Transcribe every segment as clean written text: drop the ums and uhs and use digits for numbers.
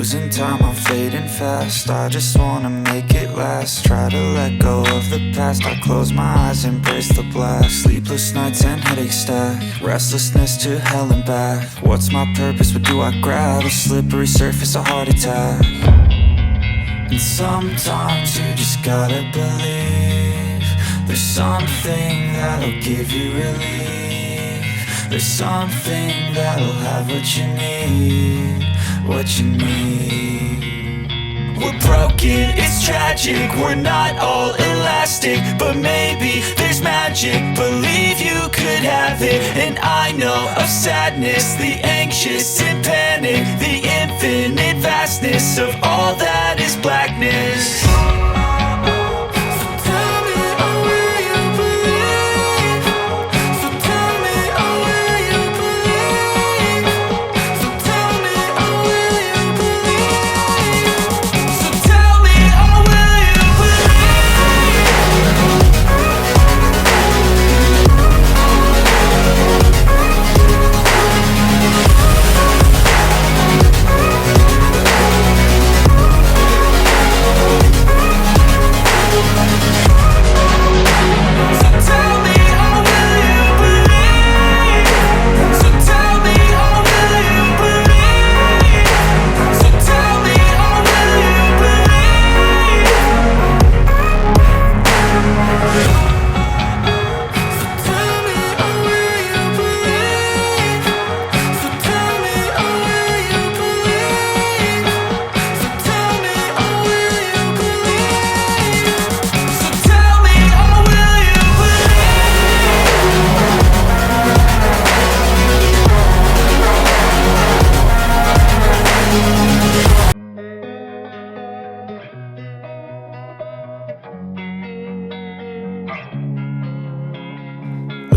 Losing time, I'm fading fast. I just wanna make it last. Try to let go of the past. I close my eyes, embrace the blast. Sleepless nights and headaches stack. Restlessness to hell and back. What's my purpose? What do I grab? A slippery surface, a heart attack. And sometimes you just gotta believe there's something that'll give you relief. There's something that'll have what you need. What you need. We're broken, it's tragic. We're not all elastic, but maybe there's magic. Believe you could have it. And I know of sadness, the anxious and panic, the infinite vastness of all that is blackness.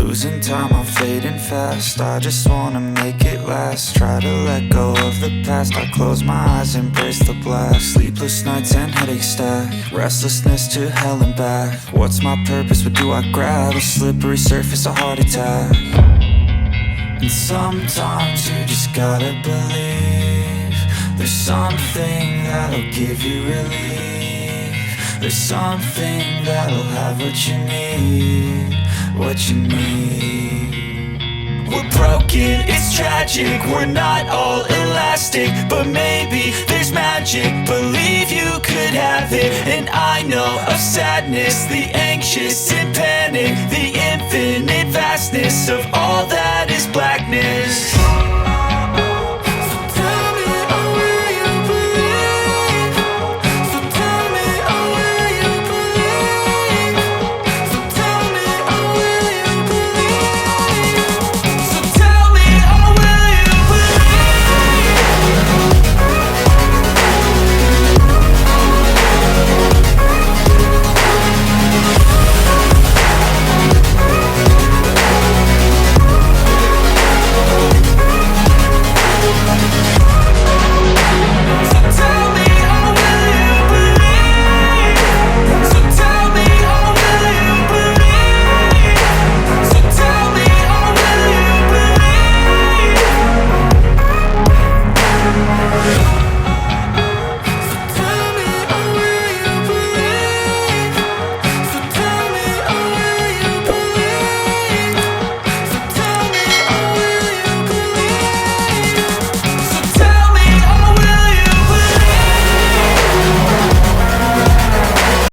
Losing time, I'm fading fast. I just wanna make it last. Try to let go of the past. I close my eyes, embrace the blast. Sleepless nights and headaches stack. Restlessness to hell and back. What's my purpose? What do I grab? A slippery surface, a heart attack. And sometimes you just gotta believe there's something that'll give you relief. There's something that'll have what you need. What you need. We're broken, it's tragic. We're not all elastic, but maybe there's magic. Believe you could have it. And I know of sadness, the anxious and panic, the infinite vastness of all